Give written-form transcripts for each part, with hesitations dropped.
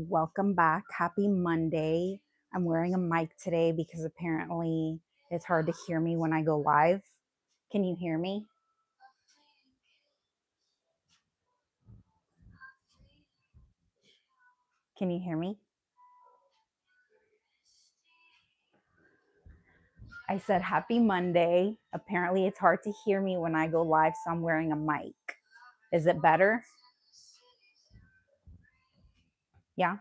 Welcome back. Happy Monday. I'm wearing a mic today because apparently it's hard to hear me when I go live. Can you hear me? Can you hear me? I said happy Monday. Apparently it's hard to hear me when I go live, so I'm wearing a mic. Is it better? Yeah.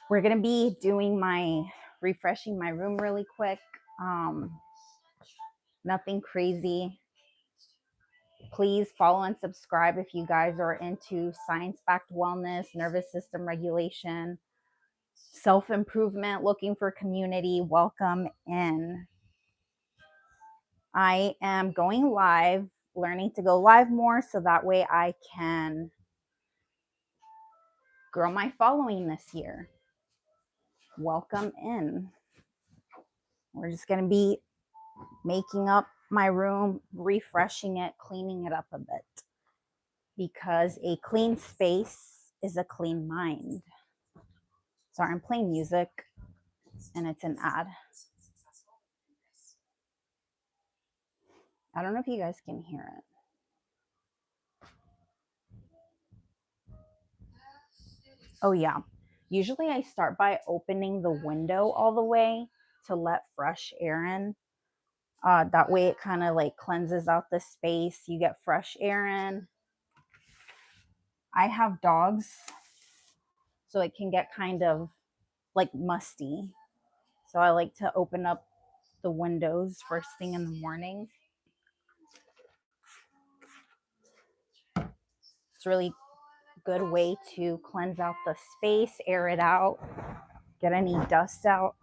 We're going to be doing refreshing my room really quick. Nothing crazy. Please follow and subscribe if you guys are into science-backed wellness, nervous system regulation, self-improvement, looking for community. Welcome in. I am going live, learning to go live more so that way I can grow my following this year. Welcome in. We're just going to be making up my room, refreshing it, cleaning it up a bit, because a clean space is a clean mind. Sorry, I'm playing music and it's an ad. I don't know if you guys can hear it. Oh yeah. Usually I start by opening the window all the way to let fresh air in. That way it kind of like cleanses out the space. You get fresh air in. I have dogs, so it can get kind of like musty. So I like to open up the windows first thing in the morning. It's really good way to cleanse out the space, air it out, get any dust out.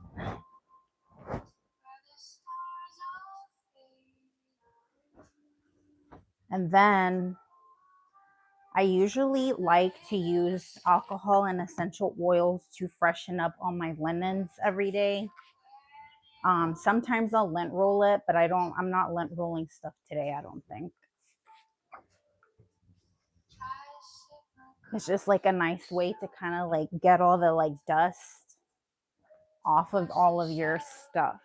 And then I usually like to use alcohol and essential oils to freshen up all my linens every day. Sometimes I'll lint roll it, but I'm not lint rolling stuff today, I don't think. It's just like a nice way to kind of like get all the like dust off of all of your stuff.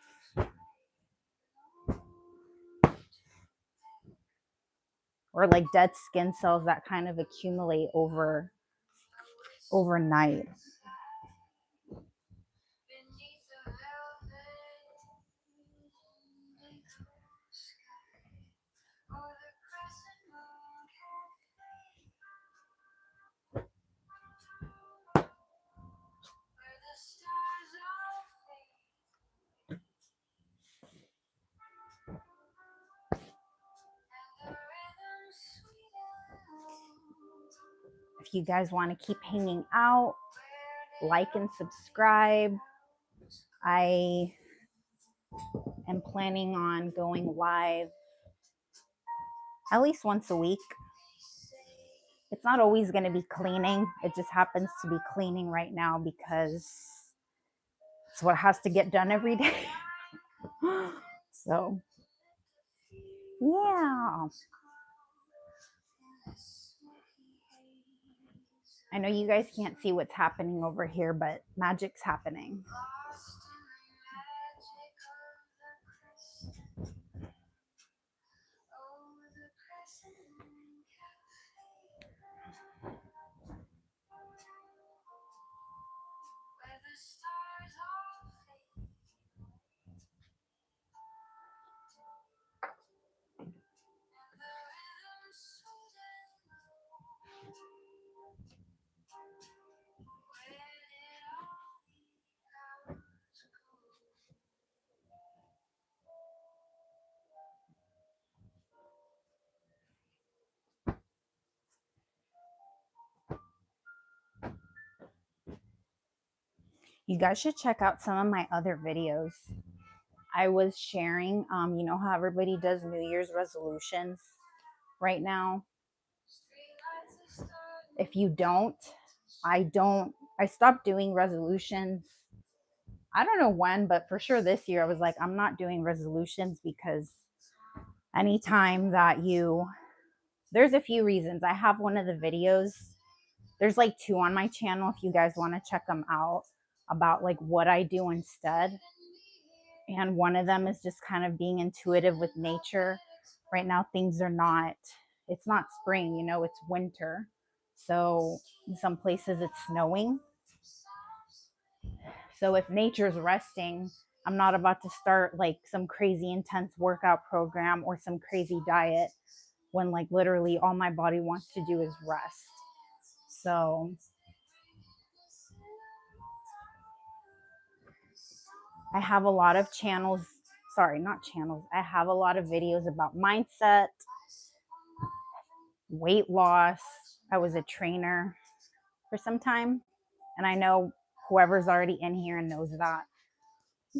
Or like dead skin cells that kind of accumulate overnight. If you guys want to keep hanging out, like and subscribe. I am planning on going live at least once a week. It's not always going to be cleaning. It just happens to be cleaning right now because it's what has to get done every day. So, yeah. I know you guys can't see what's happening over here, but magic's happening. You guys should check out some of my other videos. I was sharing, you know how everybody does New Year's resolutions right now? If you don't, I stopped doing resolutions. I don't know when, but for sure this year I was like, I'm not doing resolutions, because anytime that you There's a few reasons. I have one of the videos. There's like two on my channel if you guys want to check them out about like what I do instead. And one of them is just kind of being intuitive with nature. Right now things are not, it's not spring, you know, it's winter. So in some places it's snowing. So if nature's resting, I'm not about to start like some crazy intense workout program or some crazy diet when like literally all my body wants to do is rest. So I have a lot of channels, sorry, not channels. I have a lot of videos about mindset, weight loss. I was a trainer for some time, and I know whoever's already in here knows that.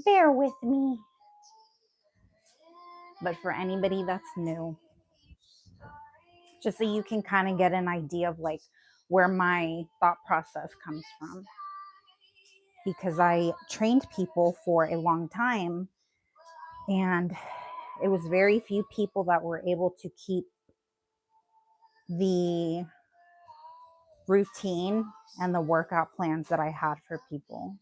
Bear with me. But for anybody that's new, just so you can kind of get an idea of like where my thought process comes from. Because I trained people for a long time, and it was very few people that were able to keep the routine and the workout plans that I had for people.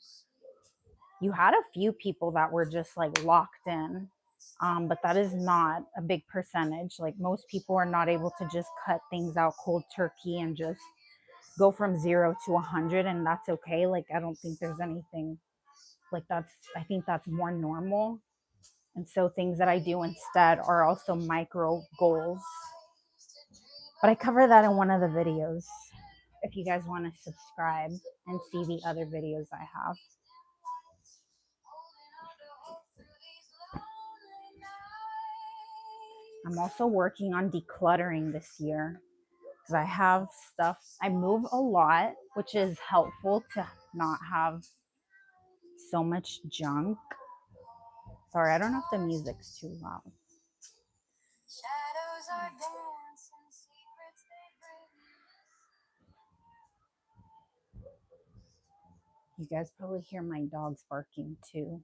You had a few people that were just like locked in, but that is not a big percentage. Like most people are not able to just cut things out cold turkey and just go from 0 to 100, and that's okay. Like I don't think there's anything like that's, I think that's more normal. And so things that I do instead are also micro goals. But I cover that in one of the videos if you guys want to subscribe and see the other videos I have. I'm also working on decluttering this year because I have stuff. I move a lot, which is helpful to not have so much junk. Sorry, I don't know if the music's too loud. Shadows are dancing, secrets they bring. You guys probably hear my dogs barking too.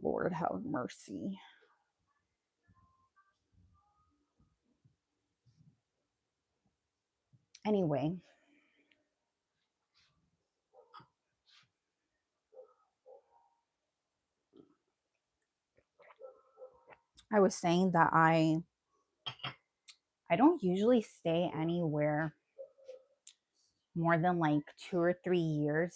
Lord have mercy. Anyway, I was saying that I don't usually stay anywhere more than like 2 or 3 years.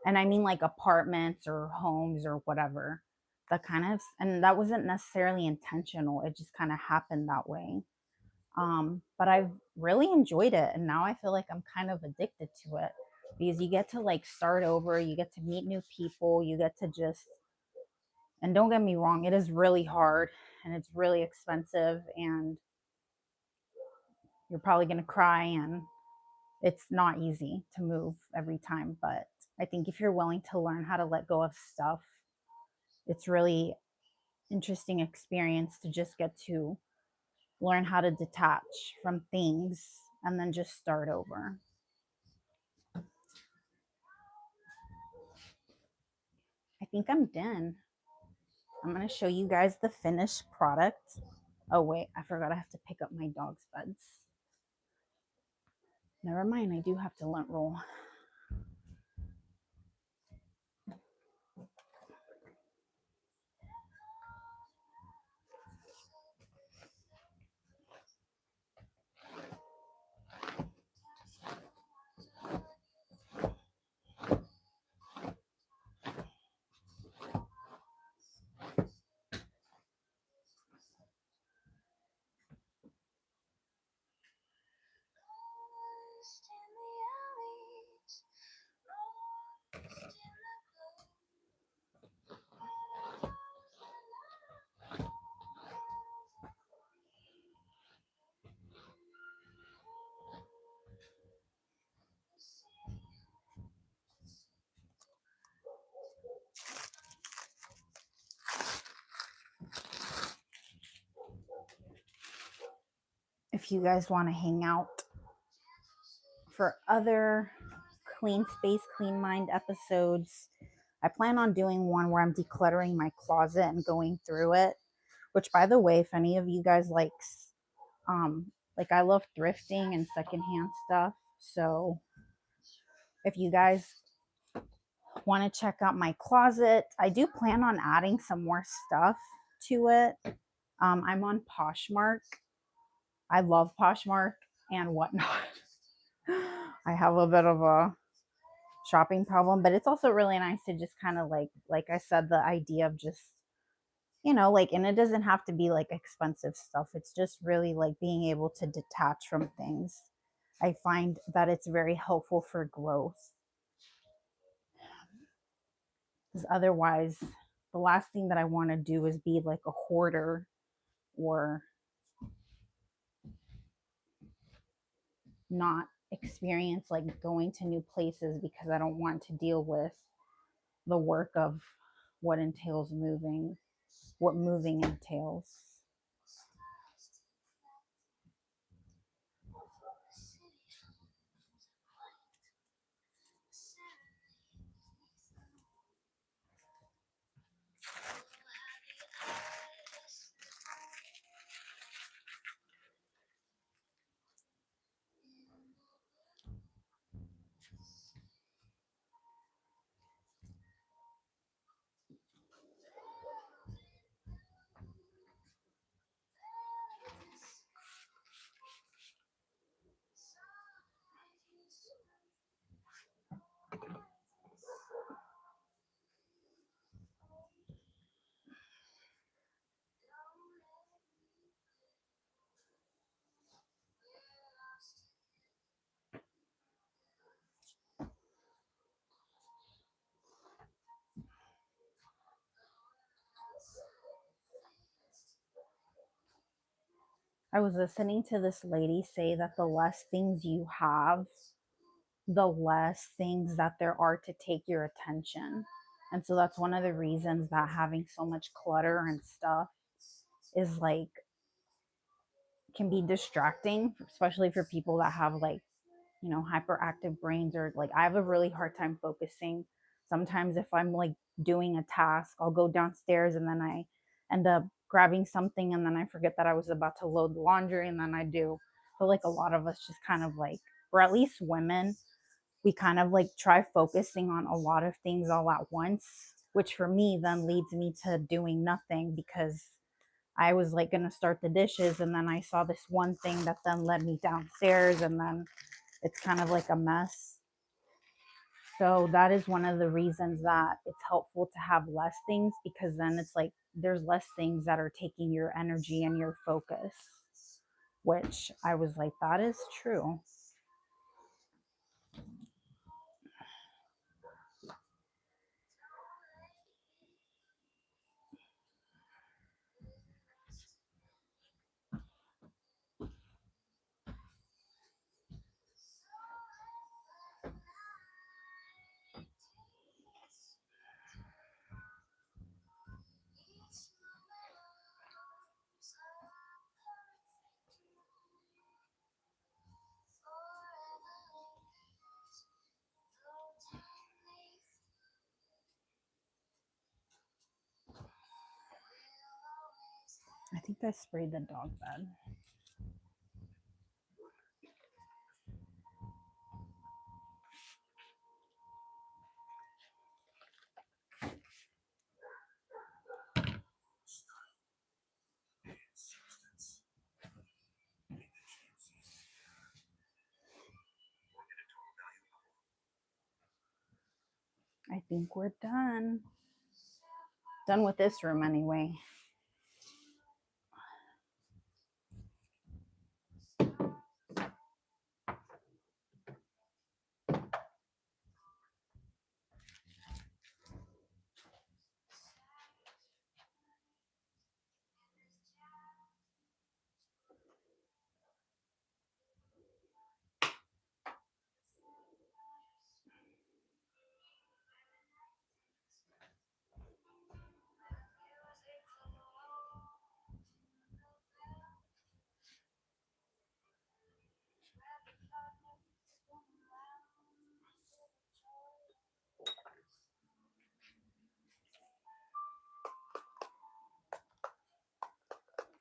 And I mean like apartments or homes or whatever. That kind of, and that wasn't necessarily intentional. It just kind of happened that way. But I've really enjoyed it. And now I feel like I'm kind of addicted to it because you get to like start over, you get to meet new people, you get to just, and don't get me wrong, it is really hard and it's really expensive and you're probably going to cry and it's not easy to move every time. But I think if you're willing to learn how to let go of stuff, it's really interesting experience to just get to learn how to detach from things and then just start over. I think I'm done. I'm going to show you guys the finished product. Oh, wait, I forgot I have to pick up my dog's beds. Never mind, I do have to lint roll. If you guys want to hang out for other Clean Space, Clean Mind episodes, I plan on doing one where I'm decluttering my closet and going through it, which by the way, if any of you guys like I love thrifting and secondhand stuff. So if you guys want to check out my closet, I do plan on adding some more stuff to it. I'm on Poshmark. I love Poshmark and whatnot. I have a bit of a shopping problem, but it's also really nice to just kind of like I said, the idea of just, like, and it doesn't have to be like expensive stuff. It's just really like being able to detach from things. I find that it's very helpful for growth, because otherwise the last thing that I want to do is be like a hoarder, or not experience like going to new places because I don't want to deal with the work of what entails moving, what moving entails. I was listening to this lady say that the less things you have, the less things that there are to take your attention. And so that's one of the reasons that having so much clutter and stuff is like, can be distracting, especially for people that have like, hyperactive brains, or like I have a really hard time focusing. Sometimes if I'm like doing a task, I'll go downstairs and then I end up grabbing something and then I forget that I was about to load the laundry, and then I do. But like a lot of us just kind of like, or at least women, we kind of like try focusing on a lot of things all at once, which for me then leads me to doing nothing, because I was like going to start the dishes and then I saw this one thing that then led me downstairs, and then it's kind of like a mess. So that is one of the reasons that it's helpful to have less things, because then it's like there's less things that are taking your energy and your focus, which I was like, that is true. I think I sprayed the dog bed. I think we're done. Done with this room anyway.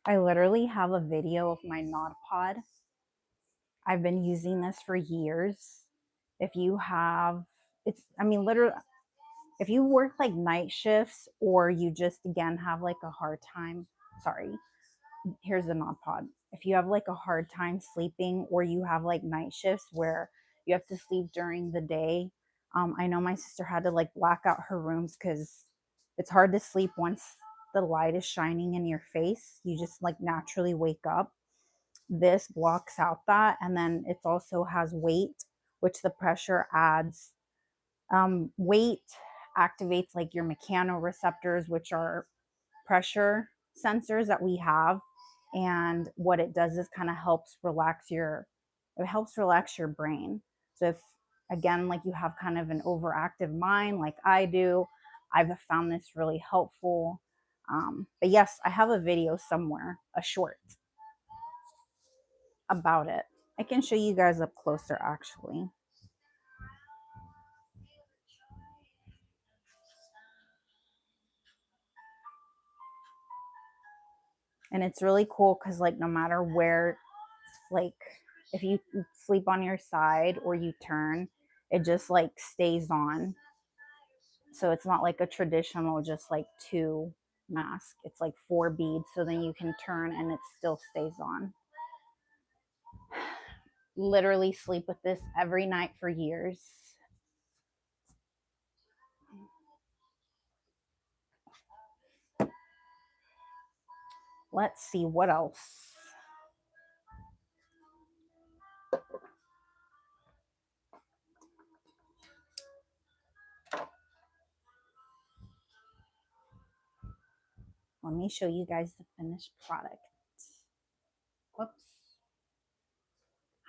I literally have a video of my Nod Pod. I've been using this for years. If you have, it's, I mean, literally, if you work like night shifts or you just, again, have like a hard time, sorry, here's the Nod Pod. If you have like a hard time sleeping or you have like night shifts where you have to sleep during the day, I know my sister had to like black out her rooms because it's hard to sleep once the light is shining in your face. You just like naturally wake up. This blocks out that, and then it also has weight, which the pressure adds. Weight activates like your mechanoreceptors, which are pressure sensors that we have, and what it does is kind of helps relax your brain. So if, again, like you have kind of an overactive mind like I do, I've found this really helpful. But yes, I have a video somewhere, a short, about it. I can show you guys up closer actually. And it's really cool because like no matter where, like if you sleep on your side or you turn, it just like stays on. So it's not like a traditional just like two mask. It's like four beads, so then you can turn and it still stays on. Literally sleep with this every night for years. Let's see what else. Let me show you guys the finished product. Whoops.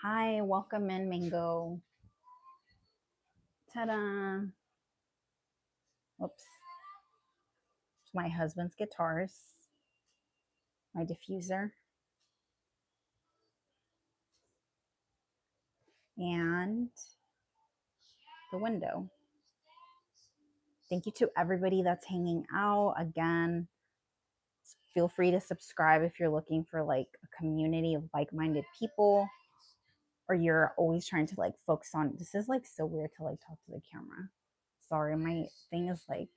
Hi, welcome in, Mingo. Ta-da. Whoops. It's my husband's guitars, my diffuser, and the window. Thank you to everybody that's hanging out. Again, feel free to subscribe if you're looking for like a community of like-minded people, or you're always trying to like focus on, this is like so weird to like talk to the camera. Sorry, my thing is like,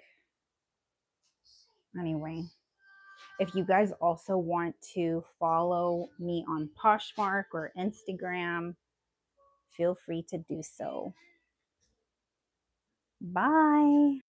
anyway. If you guys also want to follow me on Poshmark or Instagram, feel free to do so. Bye.